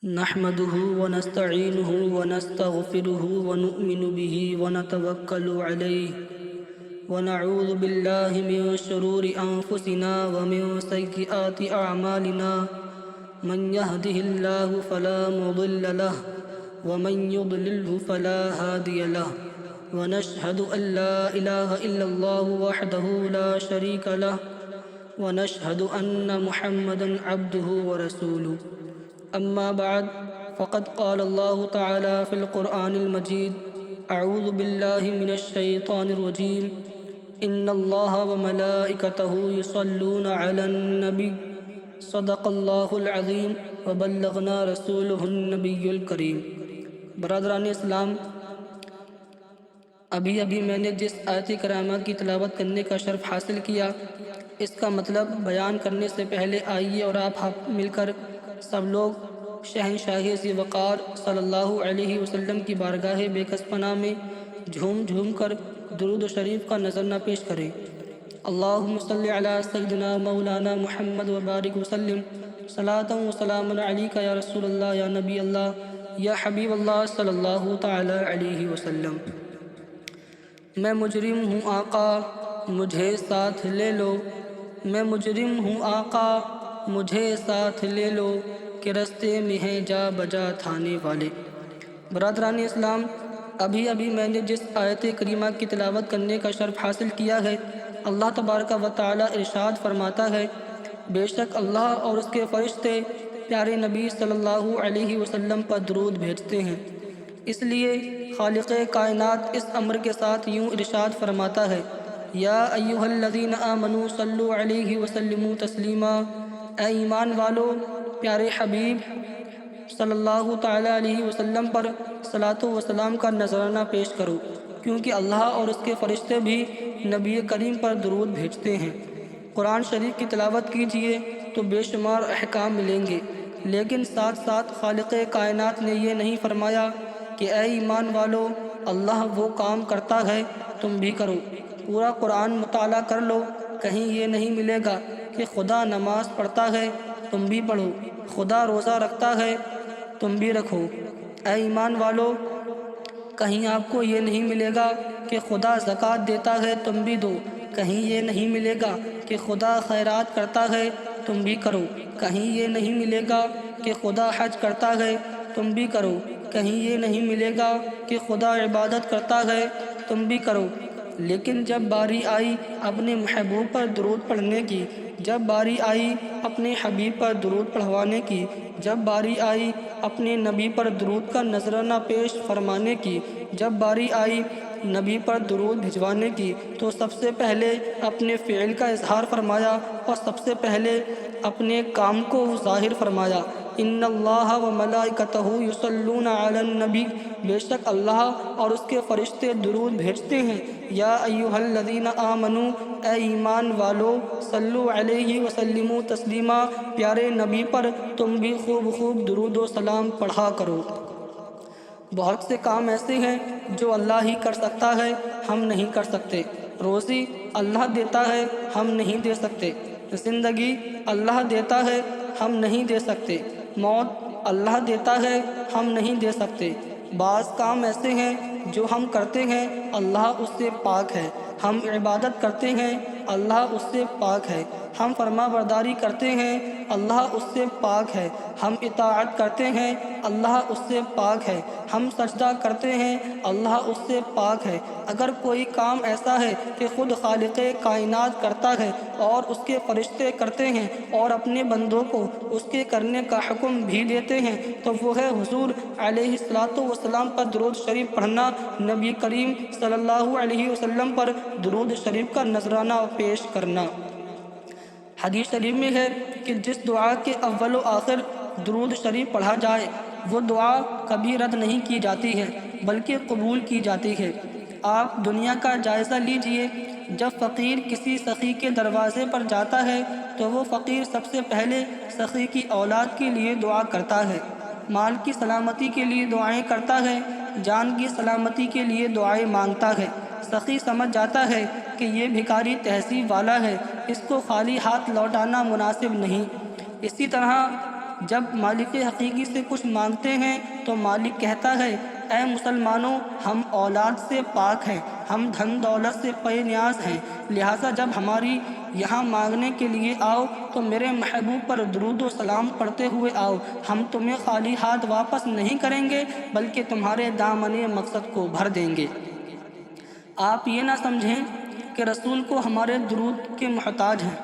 نحمده ونستعينه ونستغفره ونؤمن به ونتوكل عليه ونعوذ بالله من شرور أنفسنا ومن سيئات أعمالنا من يهده الله فلا مضل له ومن يضلله فلا هادي له ونشهد أن لا إله إلا الله وحده لا شريك له ونشهد أن محمدًا عبده ورسوله. أما بعد فقد قال الله تعالى في القرآن المجيد: أعوذ بالله من الشيطان الرجيم. إن الله وملائكته يصلون على النبي صدق الله العظيم وبلغنا رسوله النبي الكريم. برادران اسلام، ابھی میں نے جس آیت کریمہ کی تلاوت کرنے کا شرف حاصل کیا، اس کا مطلب بیان کرنے سے پہلے آئیے اور آپ مل کر سب لوگ شہنشاہ ذی وقار صلی اللہ علیہ وسلم کی بارگاہ بے کس پناہ میں جھوم جھوم کر درود و شریف کا نذرانہ پیش کریں۔ اللہم صلی علی سیدنا مولانا محمد وبارک وسلم، صلاۃ و سلام علیک یا رسول اللہ، یا نبی اللہ، یا حبیب اللہ صلی اللہ تعالی علیہ وسلم۔ میں مجرم ہوں آقا مجھے ساتھ لے لو، میں مجرم ہوں آقا مجھے ساتھ لے لو، کہ رستے میں ہیں جا بجا تھانے والے۔ برادران اسلام، ابھی میں نے جس آیت کریمہ کی تلاوت کرنے کا شرف حاصل کیا ہے، اللہ تبارک و تعالی ارشاد فرماتا ہے: بے شک اللہ اور اس کے فرشتے پیارے نبی صلی اللہ علیہ وسلم پر درود بھیجتے ہیں۔ اس لیے خالق کائنات اس امر کے ساتھ یوں ارشاد فرماتا ہے: یا ایھا الذین آمنوا صلوا علیہ وسلموا تسلیما، اے ایمان والو پیارے حبیب صلی اللہ تعالی علیہ وسلم پر صلاۃ و سلام کا نذرانہ پیش کرو، کیونکہ اللہ اور اس کے فرشتے بھی نبی کریم پر درود بھیجتے ہیں۔ قرآن شریف کی تلاوت کیجئے تو بے شمار احکام ملیں گے، لیکن ساتھ ساتھ خالق کائنات نے یہ نہیں فرمایا کہ اے ایمان والو اللہ وہ کام کرتا ہے تم بھی کرو۔ پورا قرآن مطالعہ کر لو، کہیں یہ نہیں ملے گا کہ خدا نماز پڑھتا ہے تم بھی پڑھو، خدا روزہ رکھتا ہے تم بھی رکھو۔ اے ایمان والو، کہیں آپ کو یہ نہیں ملے گا کہ خدا زکوٰۃ دیتا ہے تم بھی دو، کہیں یہ نہیں ملے گا کہ خدا خیرات کرتا ہے تم بھی کرو، کہیں یہ نہیں ملے گا کہ خدا حج کرتا ہے تم بھی کرو، کہیں یہ نہیں ملے گا کہ خدا عبادت کرتا ہے تم بھی کرو۔ لیکن جب باری آئی اپنے محبوب پر درود پڑھنے کی، جب باری آئی اپنے حبیب پر درود پڑھوانے کی، جب باری آئی اپنے نبی پر درود کا نذرانہ پیش فرمانے کی، جب باری آئی نبی پر درود بھجوانے کی، تو سب سے پہلے اپنے فعل کا اظہار فرمایا اور سب سے پہلے اپنے کام کو ظاہر فرمایا۔ ان اللہ و ملائکتہ یصلون علی النبی، بے شک اللہ اور اس کے فرشتے درود بھیجتے ہیں۔ یا ایھا الذین آمنوا، اے ایمان والو، صلو علیہ وسلموا تسلیما، پیارے نبی پر تم بھی خوب درود و سلام پڑھا کرو۔ بہت سے کام ایسے ہیں جو اللہ ہی کر سکتا ہے، ہم نہیں کر سکتے۔ روزی اللہ دیتا ہے، ہم نہیں دے سکتے۔ زندگی اللہ دیتا ہے، ہم نہیں دے سکتے۔ موت اللہ دیتا ہے، ہم نہیں دے سکتے۔ بعض کام ایسے ہیں جو ہم کرتے ہیں، اللہ اس سے پاک ہے۔ ہم عبادت کرتے ہیں، اللہ اس سے پاک ہے۔ ہم فرما برداری کرتے ہیں، اللہ اس سے پاک ہے۔ ہم اطاعت کرتے ہیں، اللہ اس سے پاک ہے۔ ہم سجدہ کرتے ہیں، اللہ اس سے پاک ہے۔ اگر کوئی کام ایسا ہے کہ خود خالق کائنات کرتا ہے اور اس کے فرشتے کرتے ہیں اور اپنے بندوں کو اس کے کرنے کا حکم بھی دیتے ہیں، تو وہ ہے حضور علیہ الصلوۃ والسلام پر درود شریف پڑھنا، نبی کریم صلی اللہ علیہ وسلم پر درود شریف کا نذرانہ پیش کرنا۔ حدیث شریف میں ہے کہ جس دعا کے اول و آخر درود شریف پڑھا جائے وہ دعا کبھی رد نہیں کی جاتی ہے بلکہ قبول کی جاتی ہے۔ آپ دنیا کا جائزہ لیجئے، جب فقیر کسی سخی کے دروازے پر جاتا ہے تو وہ فقیر سب سے پہلے سخی کی اولاد کے لیے دعا کرتا ہے، مال کی سلامتی کے لیے دعائیں کرتا ہے، جان کی سلامتی کے لیے دعائیں مانگتا ہے۔ سخی سمجھ جاتا ہے کہ یہ بھکاری تہذیب والا ہے، اس کو خالی ہاتھ لوٹانا مناسب نہیں۔ اسی طرح جب مالک حقیقی سے کچھ مانگتے ہیں تو مالک کہتا ہے اے مسلمانوں ہم اولاد سے پاک ہیں، ہم دھن دولت سے پے نیاز ہیں، لہٰذا جب ہماری یہاں مانگنے کے لیے آؤ تو میرے محبوب پر درود و سلام پڑھتے ہوئے آؤ، ہم تمہیں خالی ہاتھ واپس نہیں کریں گے بلکہ تمہارے دامن مقصد کو بھر دیں گے۔ آپ یہ نہ سمجھیں کہ رسول کو ہمارے درود کے محتاج ہیں،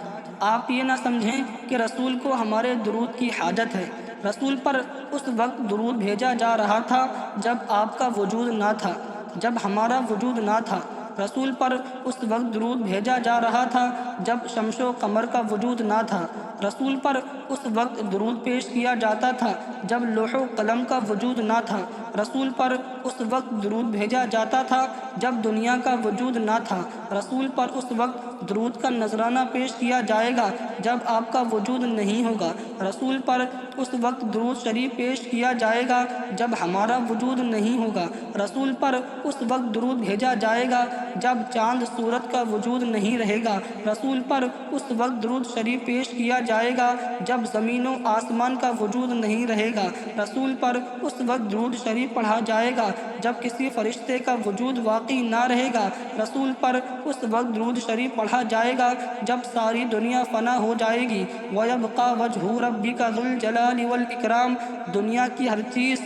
آپ یہ نہ سمجھیں کہ رسول کو ہمارے درود کی حاجت ہے۔ رسول پر اس وقت درود بھیجا جا رہا تھا جب آپ کا وجود نہ تھا، جب ہمارا وجود نہ تھا۔ رسول پر اس وقت درود بھیجا جا رہا تھا جب شمس و قمر کا وجود نہ تھا۔ رسول پر اس وقت درود پیش کیا جاتا تھا جب لوح و قلم کا وجود نہ تھا۔ رسول پر اس وقت درود بھیجا جاتا تھا جب دنیا کا وجود نہ تھا۔ رسول پر اس وقت درود کا نذرانہ پیش کیا جائے گا جب آپ کا وجود نہیں ہوگا۔ رسول پر اس وقت درود شریف پیش کیا جائے گا جب ہمارا وجود نہیں ہوگا۔ رسول پر اس وقت درود بھیجا جائے گا جب چاند سورج کا وجود نہیں رہے گا۔ رسول پر اس وقت درود شریف پیش کیا جائے گا جب زمین و آسمان کا وجود نہیں رہے گا۔ رسول پر اس وقت درود شریف پڑھا جائے گا جب کسی فرشتے کا وجود واقعی نہ رہے گا۔ رسول پر اس وقت درود شریف پڑھا جائے گا جب ساری دنیا فنا ہو جائے گی۔ وَيَبْقَى وَجْهُ رَبِّكَ ذُو الْجَلَالِ وَالْإِكْرَامِ، دنیا کی ہر چیز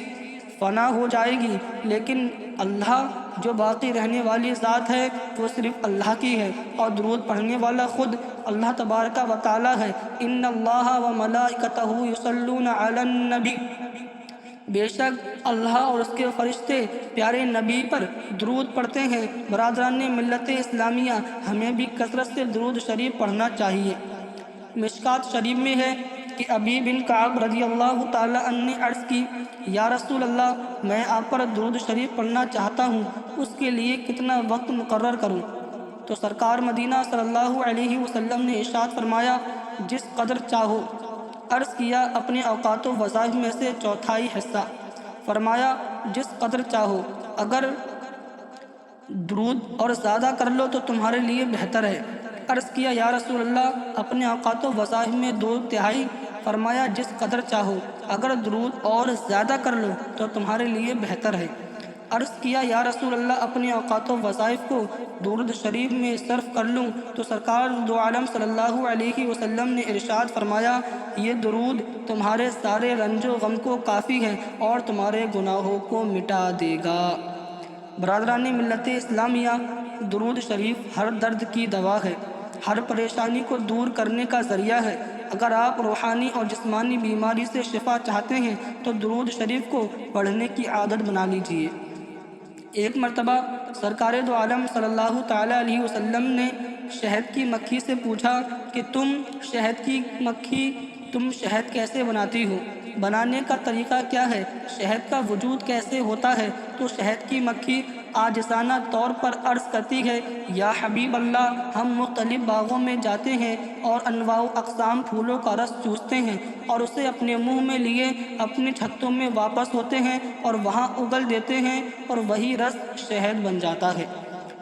فنا ہو جائے گی لیکن اللہ جو باقی رہنے والی ذات ہے وہ صرف اللہ کی ہے، اور درود پڑھنے والا خود اللہ تبارک و تعالی ہے۔ ان اللہ و ملائکتہ یصلون علی النبی، بے شک اللہ اور اس کے فرشتے پیارے نبی پر درود پڑھتے ہیں۔ برادران ملت اسلامیہ، ہمیں بھی کثرت سے درود شریف پڑھنا چاہیے۔ مشکات شریف میں ہے کہ ابی بن کعب رضی اللہ تعالی عنہ نے عرض کی یا رسول اللہ، میں آپ پر درود شریف پڑھنا چاہتا ہوں، اس کے لیے کتنا وقت مقرر کروں؟ تو سرکار مدینہ صلی اللہ علیہ وسلم نے ارشاد فرمایا جس قدر چاہو۔ عرض کیا اپنے اوقات و وظائف میں سے چوتھائی حصہ۔ فرمایا جس قدر چاہو، اگر درود اور زیادہ کر لو تو تمہارے لیے بہتر ہے۔ عرض کیا یا رسول اللہ اپنے اوقات و وظائف میں 2/3۔ فرمایا جس قدر چاہو، اگر درود اور زیادہ کر لو تو تمہارے لیے بہتر ہے۔ عرض کیا یا رسول اللہ اپنے اوقات و وظائف کو درود شریف میں صرف کر لوں؟ تو سرکار دو عالم صلی اللہ علیہ وسلم نے ارشاد فرمایا یہ درود تمہارے سارے رنج و غم کو کافی ہے اور تمہارے گناہوں کو مٹا دے گا۔ برادران ملت اسلامیہ، درود شریف ہر درد کی دوا ہے، ہر پریشانی کو دور کرنے کا ذریعہ ہے۔ اگر آپ روحانی اور جسمانی بیماری سے شفا چاہتے ہیں تو درود شریف کو پڑھنے کی عادت بنا لیجئے۔ ایک مرتبہ سرکار دو عالم صلی اللہ تعالی علیہ وسلم نے شہد کی مکھی سے پوچھا کہ تم شہد کیسے بناتی ہو؟ بنانے کا طریقہ کیا ہے؟ شہد کا وجود کیسے ہوتا ہے؟ تو شہد کی مکھی عاجزانہ طور پر عرض کرتی ہے یا حبیب اللہ، ہم مختلف باغوں میں جاتے ہیں اور انواع و اقسام پھولوں کا رس چوستے ہیں اور اسے اپنے منہ میں لیے اپنے چھتوں میں واپس ہوتے ہیں اور وہاں اگل دیتے ہیں اور وہی رس شہد بن جاتا ہے۔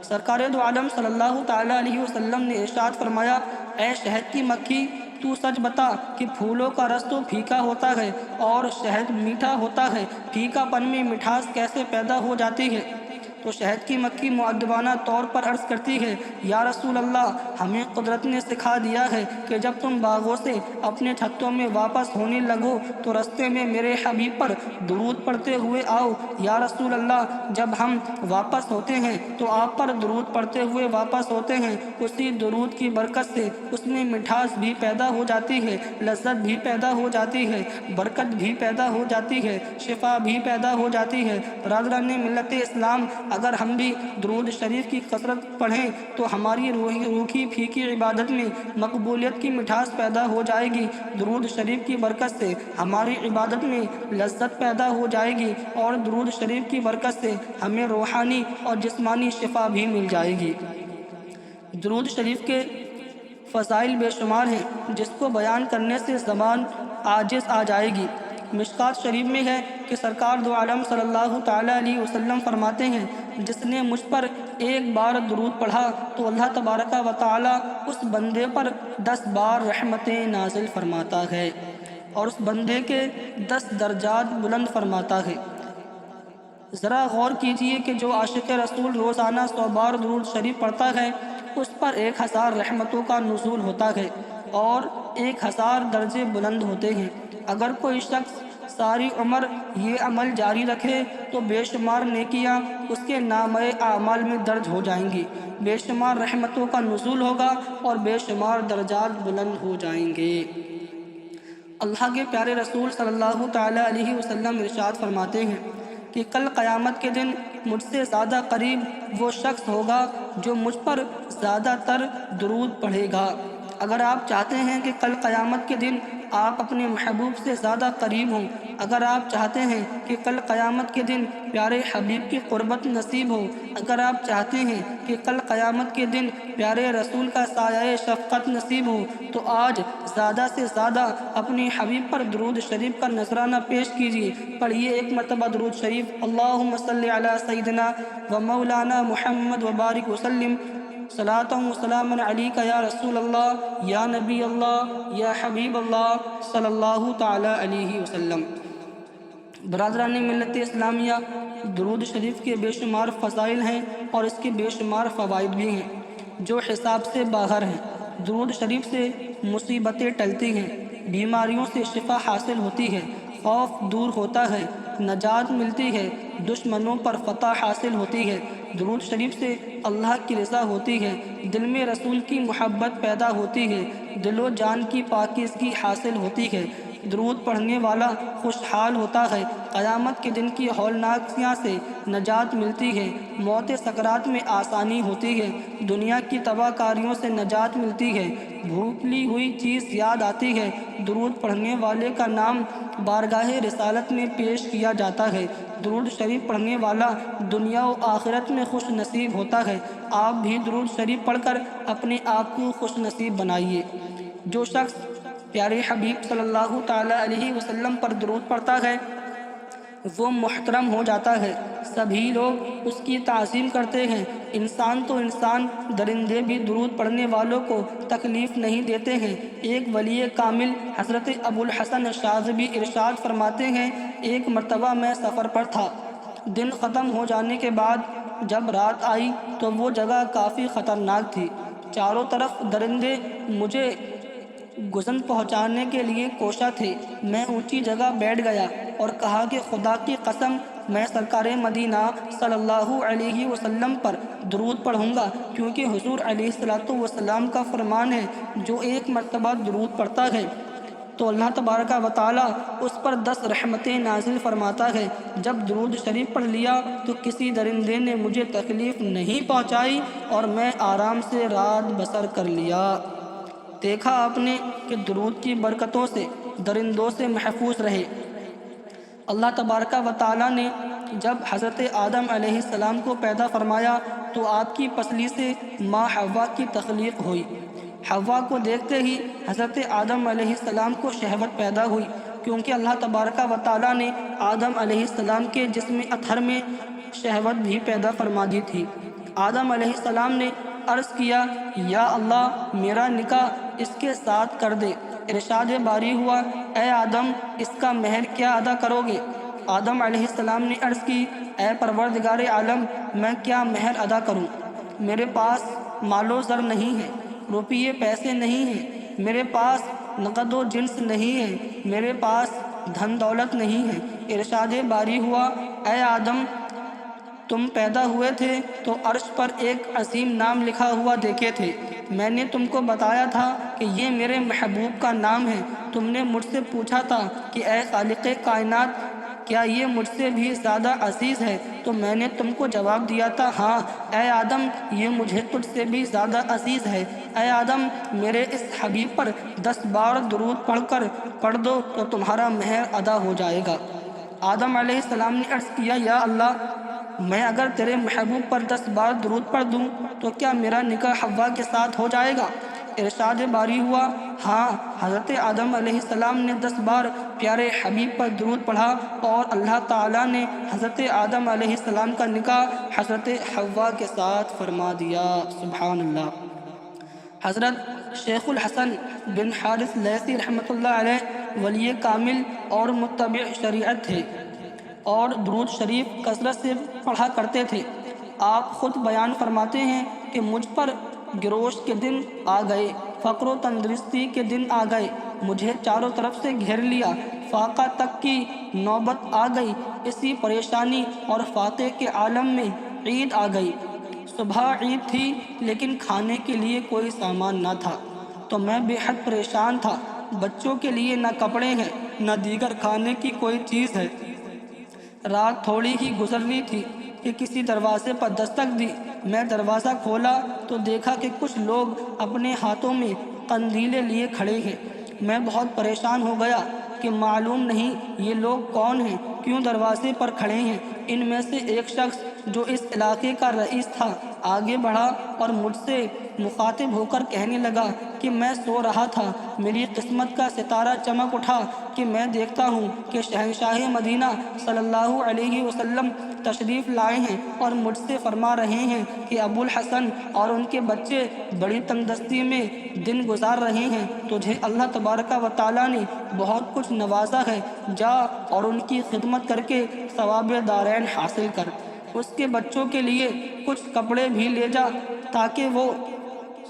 سرکار دو عالم صلی اللہ تعالی علیہ وسلم نے ارشاد فرمایا اے شہد کی مکھی، تو سچ بتا کہ پھولوں کا رس تو پھیکا ہوتا ہے اور شہد میٹھا ہوتا ہے، پھیکا پن میں مٹھاس کیسے پیدا ہو جاتی ہے؟ تو شہد کی مکھی مؤدبانہ طور پر عرض کرتی ہے یا رسول اللہ، ہمیں قدرت نے سکھا دیا ہے کہ جب تم باغوں سے اپنے چھتوں میں واپس ہونے لگو تو رستے میں میرے حبیب پر درود پڑھتے ہوئے آؤ۔ یا رسول اللہ، جب ہم واپس ہوتے ہیں تو آپ پر درود پڑھتے ہوئے واپس ہوتے ہیں، اسی درود کی برکت سے اس میں مٹھاس بھی پیدا ہو جاتی ہے، لذت بھی پیدا ہو جاتی ہے، برکت بھی پیدا ہو جاتی ہے، شفا بھی پیدا ہو جاتی ہے۔ برادران ملت اسلام، اگر ہم بھی درود شریف کی کثرت پڑھیں تو ہماری روکھی پھیکی عبادت میں مقبولیت کی مٹھاس پیدا ہو جائے گی۔ درود شریف کی برکت سے ہماری عبادت میں لذت پیدا ہو جائے گی اور درود شریف کی برکت سے ہمیں روحانی اور جسمانی شفا بھی مل جائے گی۔ درود شریف کے فضائل بے شمار ہیں جس کو بیان کرنے سے زبان عاجز آ جائے گی۔ مشکات شریف میں ہے کہ سرکار دو عالم صلی اللہ تعالی علیہ وسلم فرماتے ہیں جس نے مجھ پر ایک بار درود پڑھا تو اللہ تبارک و تعالی اس بندے پر 10 بار رحمتیں نازل فرماتا ہے۔ اور اس بندے کے 10 درجات بلند فرماتا ہے۔ ذرا غور کیجئے کہ جو عاشق رسول روزانہ 100 بار درود شریف پڑھتا ہے اس پر 1000 رحمتوں کا نزول ہوتا ہے اور 1000 درجے بلند ہوتے ہیں۔ اگر کوئی شخص ساری عمر یہ عمل جاری رکھے تو بے شمار نیکیاں اس کے نامۂ اعمال میں درج ہو جائیں گی، بے شمار رحمتوں کا نزول ہوگا اور بے شمار درجات بلند ہو جائیں گے۔ اللہ کے پیارے رسول صلی اللہ تعالیٰ علیہ وسلم ارشاد فرماتے ہیں کہ کل قیامت کے دن مجھ سے زیادہ قریب وہ شخص ہوگا جو مجھ پر زیادہ تر درود پڑھے گا۔ اگر آپ چاہتے ہیں کہ کل قیامت کے دن آپ اپنے محبوب سے زیادہ قریب ہوں، اگر آپ چاہتے ہیں کہ کل قیامت کے دن پیارے حبیب کی قربت نصیب ہو، اگر آپ چاہتے ہیں کہ کل قیامت کے دن پیارے رسول کا سایہ شفقت نصیب ہو، تو آج زیادہ سے زیادہ اپنے حبیب پر درود شریف کا نذرانہ پیش کیجیے۔ پڑھیے ایک مرتبہ درود شریف، اللہم صلی علی سیدنا و مولانا محمد وبارک وسلم، صلاۃ و سلام علیک یا رسول اللہ یا نبی اللہ یا حبیب اللہ صلی اللہ تعالی علیہ وسلم۔ برادران ملت اسلامیہ، درود شریف کے بے شمار فضائل ہیں اور اس کے بے شمار فوائد بھی ہیں جو حساب سے باہر ہیں۔ درود شریف سے مصیبتیں ٹلتی ہیں، بیماریوں سے شفا حاصل ہوتی ہے، خوف دور ہوتا ہے، نجات ملتی ہے، دشمنوں پر فتح حاصل ہوتی ہے۔ درود شریف سے اللہ کی رضا ہوتی ہے، دل میں رسول کی محبت پیدا ہوتی ہے، دل و جان کی پاکیزگی حاصل ہوتی ہے، درود پڑھنے والا خوشحال ہوتا ہے، قیامت کے دن کی ہولناکیاں سے نجات ملتی ہے، موت سکرات میں آسانی ہوتی ہے، دنیا کی تباہ کاریوں سے نجات ملتی ہے، بھولی ہوئی چیز یاد آتی ہے، درود پڑھنے والے کا نام بارگاہ رسالت میں پیش کیا جاتا ہے، درود شریف پڑھنے والا دنیا و آخرت میں خوش نصیب ہوتا ہے۔ آپ بھی درود شریف پڑھ کر اپنے آپ کو خوش نصیب بنائیے۔ جو شخص پیارے حبیب صلی اللہ تعالیٰ علیہ وسلم پر درود پڑھتا ہے وہ محترم ہو جاتا ہے، سبھی لوگ اس کی تعظیم کرتے ہیں، انسان تو انسان، درندے بھی درود پڑھنے والوں کو تکلیف نہیں دیتے ہیں۔ ایک ولی کامل حضرت ابو الحسن شاذبی ارشاد فرماتے ہیں، ایک مرتبہ میں سفر پر تھا، دن ختم ہو جانے کے بعد جب رات آئی تو وہ جگہ کافی خطرناک تھی، چاروں طرف درندے مجھے گزن پہنچانے کے لیے کوشاں تھے۔ میں اونچی جگہ بیٹھ گیا اور کہا کہ خدا کی قسم میں سرکار مدینہ صلی اللہ علیہ وسلم پر درود پڑھوں گا، کیونکہ حضور علیہ الصلوۃ والسلام کا فرمان ہے جو ایک مرتبہ درود پڑھتا ہے تو اللہ تبارک و تعالیٰ اس پر 10 رحمتیں نازل فرماتا ہے۔ جب درود شریف پڑھ لیا تو کسی درندے نے مجھے تکلیف نہیں پہنچائی اور میں آرام سے رات بسر کر لیا۔ دیکھا آپ نے کہ درود کی برکتوں سے درندوں سے محفوظ رہے۔ اللہ تبارک و تعالیٰ نے جب حضرت آدم علیہ السلام کو پیدا فرمایا تو آپ کی پسلی سے ماں حوا کی تخلیق ہوئی۔ حوا کو دیکھتے ہی حضرت آدم علیہ السلام کو شہوت پیدا ہوئی، کیونکہ اللہ تبارک و تعالیٰ نے آدم علیہ السلام کے جسم اطہر میں شہوت بھی پیدا فرما دی تھی۔ آدم علیہ السلام نے عرض کیا، یا اللہ میرا نکاح اس کے ساتھ کر دے۔ ارشاد باری ہوا، اے آدم اس کا مہر کیا ادا کرو گے؟ آدم علیہ السلام نے عرض کی، اے پروردگار عالم میں کیا مہر ادا کروں؟ میرے پاس مال و زر نہیں ہے، روپیے پیسے نہیں ہیں، میرے پاس نقد و جنس نہیں ہے، میرے پاس دھن دولت نہیں ہے۔ ارشاد باری ہوا، اے آدم تم پیدا ہوئے تھے تو عرش پر ایک عظیم نام لکھا ہوا دیکھے تھے، میں نے تم کو بتایا تھا کہ یہ میرے محبوب کا نام ہے۔ تم نے مجھ سے پوچھا تھا کہ اے خالق کائنات کیا یہ مجھ سے بھی زیادہ عزیز ہے؟ تو میں نے تم کو جواب دیا تھا، ہاں اے آدم یہ مجھے تجھ سے بھی زیادہ عزیز ہے۔ اے آدم میرے اس حبیب پر 10 بار درود پڑھ دو تو تمہارا مہر ادا ہو جائے گا۔ آدم علیہ السلام نے عرض کیا، یا اللہ میں اگر تیرے محبوب پر 10 بار درود پڑھ دوں تو کیا میرا نکاح حوا کے ساتھ ہو جائے گا؟ ارشاد باری ہوا، ہاں۔ حضرت آدم علیہ السلام نے 10 بار پیارے حبیب پر درود پڑھا اور اللہ تعالیٰ نے حضرت آدم علیہ السلام کا نکاح حضرت حوا کے ساتھ فرما دیا۔ سبحان اللہ۔ حضرت شیخ الحسن بن حارث لیثی رحمۃ اللہ علیہ ولی کامل اور متبع شریعت تھے اور درود شریف کثرت سے پڑھا کرتے تھے۔ آپ خود بیان فرماتے ہیں کہ مجھ پر گروش کے دن آ گئے، فقر و تندرستی کے دن آ گئے، مجھے چاروں طرف سے گھیر لیا، فاقہ تک کی نوبت آ گئی۔ اسی پریشانی اور فاقے کے عالم میں عید آ گئی۔ صبح عید تھی لیکن کھانے کے لیے کوئی سامان نہ تھا، تو میں بے حد پریشان تھا۔ بچوں کے لیے نہ کپڑے ہیں نہ دیگر کھانے کی کوئی چیز ہے۔ رات تھوڑی ہی گزرنی تھی کہ کسی دروازے پر دستک دی۔ میں دروازہ کھولا تو دیکھا کہ کچھ لوگ اپنے ہاتھوں میں قندیلیں لیے کھڑے ہیں۔ میں بہت پریشان ہو گیا کہ معلوم نہیں یہ لوگ کون ہیں، کیوں دروازے پر کھڑے ہیں۔ ان میں سے ایک شخص جو اس علاقے کا رئیس تھا آگے بڑھا اور مجھ سے مخاطب ہو کر کہنے لگا کہ میں سو رہا تھا، میری قسمت کا ستارہ چمک اٹھا کہ میں دیکھتا ہوں کہ شہنشاہ مدینہ صلی اللہ علیہ وسلم تشریف لائے ہیں اور مجھ سے فرما رہے ہیں کہ ابو الحسن اور ان کے بچے بڑی تنگدستی میں دن گزار رہے ہیں، تجھے اللہ تبارک و تعالیٰ نے بہت کچھ نوازا ہے، جا اور ان کی خدمت کر کے ثواب دارین حاصل کر۔ اس کے بچوں کے لیے کچھ کپڑے بھی لے جا تاکہ وہ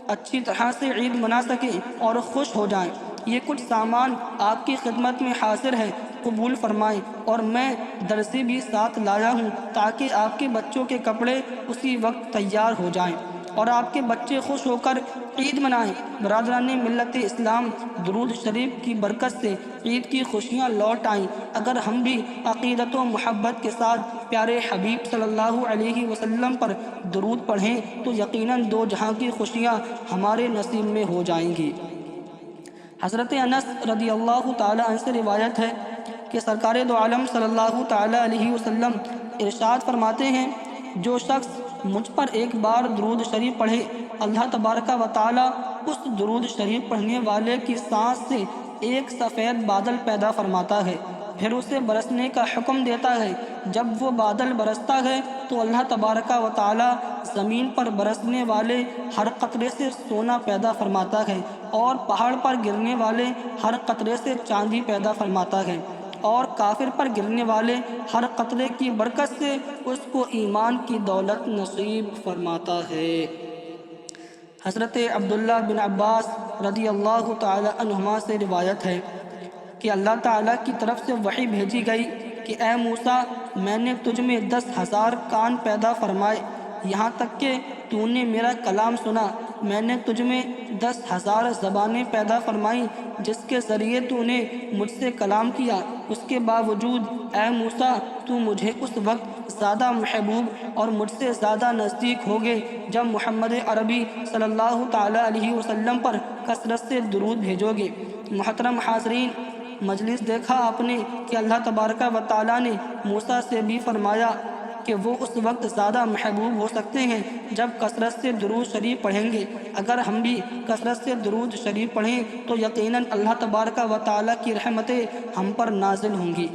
اچھی طرح سے عید منا سکیں اور خوش ہو جائیں۔ یہ کچھ سامان آپ کی خدمت میں حاضر ہے، قبول فرمائیں، اور میں درزی بھی ساتھ لایا ہوں تاکہ آپ کے بچوں کے کپڑے اسی وقت تیار ہو جائیں اور آپ کے بچے خوش ہو کر عید منائیں۔ برادران ملت اسلام، درود شریف کی برکت سے عید کی خوشیاں لوٹ آئیں۔ اگر ہم بھی عقیدت و محبت کے ساتھ پیارے حبیب صلی اللہ علیہ وسلم پر درود پڑھیں تو یقیناً دو جہاں کی خوشیاں ہمارے نصیب میں ہو جائیں گی۔ حضرت انس رضی اللہ تعالی عنہ سے روایت ہے کہ سرکار دو عالم صلی اللہ تعالی علیہ وسلم ارشاد فرماتے ہیں، جو شخص مجھ پر ایک بار درود شریف پڑھے، اللہ تبارک و تعالی اس درود شریف پڑھنے والے کی سانس سے ایک سفید بادل پیدا فرماتا ہے، پھر اسے برسنے کا حکم دیتا ہے۔ جب وہ بادل برستا ہے تو اللہ تبارک و تعالی زمین پر برسنے والے ہر قطرے سے سونا پیدا فرماتا ہے اور پہاڑ پر گرنے والے ہر قطرے سے چاندی پیدا فرماتا ہے، اور کافر پر گرنے والے ہر قطرے کی برکت سے اس کو ایمان کی دولت نصیب فرماتا ہے۔ حضرت عبداللہ بن عباس رضی اللہ تعالی عنہما سے روایت ہے کہ اللہ تعالیٰ کی طرف سے وحی بھیجی گئی کہ اے موسیٰ، میں نے تجھ میں 10,000 کان پیدا فرمائے، یہاں تک کہ تو نے میرا کلام سنا۔ میں نے تجھ میں 10,000 زبانیں پیدا فرمائیں جس کے ذریعے تو نے مجھ سے کلام کیا، اس کے باوجود اے موسیٰ تو مجھے اس وقت زیادہ محبوب اور مجھ سے زیادہ نزدیک ہوگے جب محمد عربی صلی اللہ تعالی علیہ وسلم پر کثرت سے درود بھیجو گے۔ محترم حاضرین، مجلس دیکھا آپ نے کہ اللہ تبارک و تعالیٰ نے موسیٰ سے بھی فرمایا کہ وہ اس وقت زیادہ محبوب ہو سکتے ہیں جب کثرت سے درود شریف پڑھیں گے۔ اگر ہم بھی کثرت سے درود شریف پڑھیں تو یقیناً اللہ تبارک و تعالیٰ کی رحمتیں ہم پر نازل ہوں گی۔